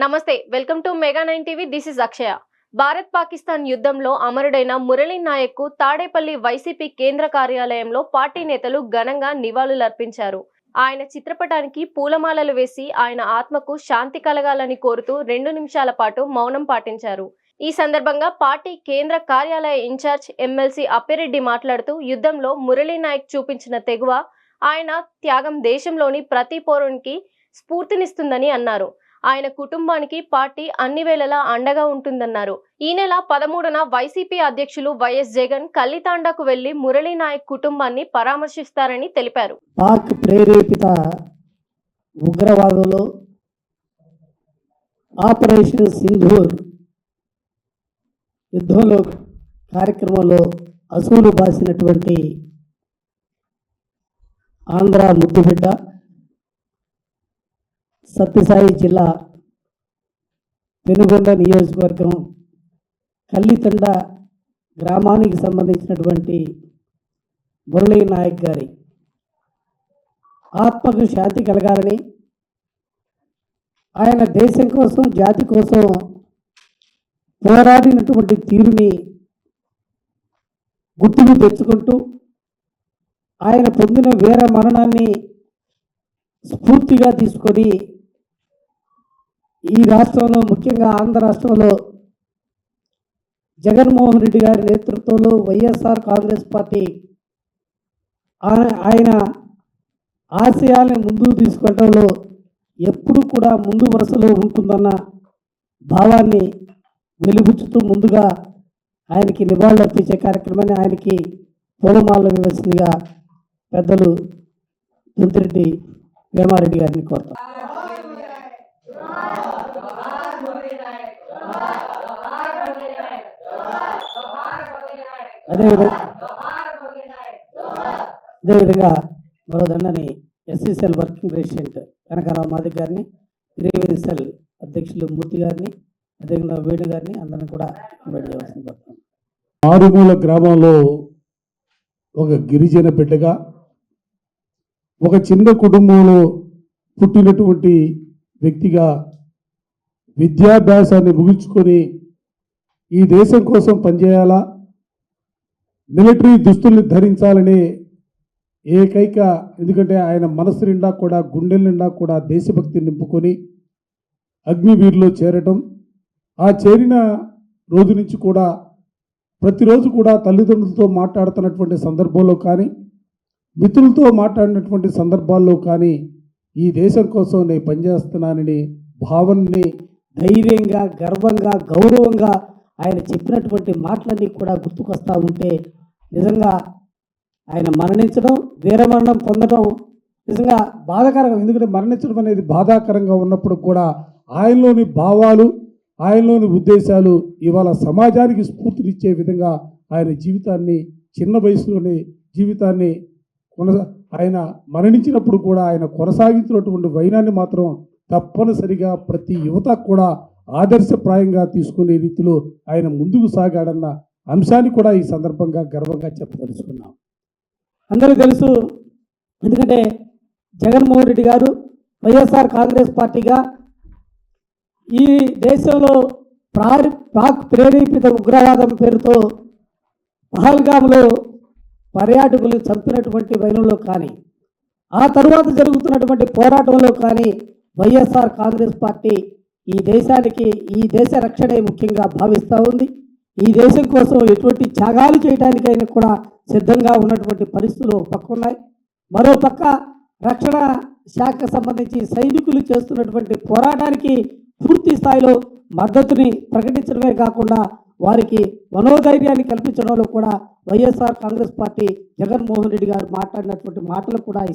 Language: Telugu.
నమస్తే welcome to mega 9 TV this is Akshaya. Bharat Pakistan యుద్ధంలో అమరుడైన మురళీ నాయక్ కు తాడేపల్లి వైసీపీ కేంద్ర కార్యాలయంలో పార్టీ నేతలు ఘనంగా నివాళులర్పించారు. ఆయన చిత్రపటానికి పూలమాలలు వేసి ఆయన ఆత్మకు శాంతి కలగాలని కోరుతూ 2 నిమిషాల పాటు మౌనం పాటించారు. ఈ సందర్భంగా పార్టీ కేంద్ర కార్యాలయ ఇన్ఛార్జ్ ఎమ్మెల్సీ అప్పిరెడ్డి మాట్లాడుతూ యుద్ధంలో మురళీ నాయక్ చూపించిన తెగువ, ఆయన త్యాగం దేశంలోని ప్రతి పౌరునికి స్ఫూర్తినిస్తుందని అన్నారు. ఆయన కుటుంబానికి పార్టీ అన్ని వేళలా అండగా ఉంటుందన్నారు. ఈ నెల 13న వైసీపీ అధ్యక్షులు వైఎస్ జగన్ కల్లితాండాకు వెళ్లి మురళీ నాయక్ కుటుంబాన్ని పరామర్శిస్తారని తెలిపారు. పాక్ ప్రేరేపిత ఉగ్రవాదంలో ఆపరేషన్ సింధూర్ యుద్ధంలో కార్యక్రమంలో అసూలు బాసినటువంటి ఆంధ్ర ముద్దుబిడ్డ సత్యసాయి జిల్లా పెనుగొండ నియోజకవర్గం కల్లితండ గ్రామానికి సంబంధించినటువంటి మురళీ నాయక్ గారి ఆత్మకు శాంతి కలగాలని, ఆయన దేశం కోసం జాతి కోసం పోరాడినటువంటి తీరుని గుర్తుకు తెచ్చుకుంటూ ఆయన పొందిన వీర మరణాన్ని స్ఫూర్తిగా తీసుకొని ఈ రాష్ట్రంలో, ముఖ్యంగా ఆంధ్ర రాష్ట్రంలో జగన్మోహన్ రెడ్డి గారి నేతృత్వంలో వైఎస్ఆర్ కాంగ్రెస్ పార్టీ ఆయన ఆశయాలను ముందుకు తీసుకెళ్లడంలో ఎప్పుడు కూడా ముందు వరుసలో ఉంటుందన్న భావాన్ని వెలుబుచ్చుతూ ముందుగా ఆయనకి నివాళులు అర్పించే కార్యక్రమాన్ని, ఆయనకి పూలమాల వేయాల్సిందిగా పెద్దలు దొంతిరెడ్డి వేమారెడ్డి గారిని కోరుతాం. అదేవిధంగా మరో దండని ఎస్సీసీఎల్ వర్కింగ్ ప్రెసిడెంట్ కనకారావు మాదిక్ గారిని, త్రివేది సెల్ అధ్యక్షులు మూర్తి గారిని, అదేవిధంగా వేణు గారిని అందరిని కూడా ఇన్వైట్ చేయవలసింది కోరుతాం. మారుమూల గ్రామంలో ఒక గిరిజన బిడ్డగా, ఒక చిన్న కుటుంబంలో పుట్టినటువంటి వ్యక్తిగా విద్యాభ్యాసాన్ని ముగించుకొని ఈ దేశం కోసం పనిచేయాలా, మిలిటరీ దుస్తుల్ని ధరించాలనే ఏకైక, ఎందుకంటే ఆయన మనసు నిండా కూడా, గుండెల నిండా కూడా దేశభక్తి నింపుకొని అగ్నివీరులో చేరటం, ఆ చేరిన రోజు నుంచి కూడా ప్రతిరోజు కూడా తల్లిదండ్రులతో మాట్లాడుతున్నటువంటి సందర్భంలో కానీ, మిత్రులతో మాట్లాడినటువంటి సందర్భాల్లో కానీ ఈ దేశం కోసం నేను పనిచేస్తున్నానని భావనని ధైర్యంగా, గర్వంగా, గౌరవంగా ఆయన చెప్పినటువంటి మాటలన్నీ కూడా గుర్తుకొస్తూ ఉంటే నిజంగా ఆయన మరణించడం, వీరమరణం పొందడం నిజంగా బాధాకరంగా. ఎందుకంటే మరణించడం అనేది బాధాకరంగా ఉన్నప్పుడు కూడా ఆయనలోని భావాలు, ఆయనలోని ఉద్దేశాలు ఇవాళ సమాజానికి స్ఫూర్తినిచ్చే విధంగా ఆయన జీవితాన్ని, చిన్న వయసులోని జీవితాన్ని ఆయన మరణించినప్పుడు కూడా ఆయన కొనసాగించినటువంటి వైనాన్ని మాత్రం తప్పనిసరిగా ప్రతి యువత కూడా ఆదర్శప్రాయంగా తీసుకునే రీతిలో ఆయన ముందుకు సాగాడన్న అంశాన్ని కూడా ఈ సందర్భంగా గర్వంగా చెప్పదలుచుకున్నాం. అందరూ తెలుసు, ఎందుకంటే జగన్మోహన్ రెడ్డి గారు వైఎస్ఆర్ కాంగ్రెస్ పార్టీగా ఈ దేశంలో పాక్ ప్రేరేపిత ఉగ్రవాదం పేరుతో పహల్గామ్లో పర్యాటకులు చంపినటువంటి వైనంలో కానీ, ఆ తరువాత జరుగుతున్నటువంటి పోరాటంలో కానీ వైఎస్ఆర్ కాంగ్రెస్ పార్టీ ఈ దేశానికి, ఈ దేశ రక్షణే ముఖ్యంగా భావిస్తూ ఉంది. ఈ దేశం కోసం ఎటువంటి త్యాగాలు చేయడానికైనా కూడా సిద్ధంగా ఉన్నటువంటి పరిస్థితులు ఒక పక్క ఉన్నాయి. మరో పక్క రక్షణ శాఖకు సంబంధించి సైనికులు చేస్తున్నటువంటి పోరాటానికి పూర్తి స్థాయిలో మద్దతుని ప్రకటించడమే కాకుండా వారికి మనోధైర్యాన్ని కల్పించడంలో కూడా వైఎస్ఆర్ కాంగ్రెస్ పార్టీ, జగన్మోహన్ రెడ్డి గారు మాట్లాడినటువంటి మాటలు కూడా ఈ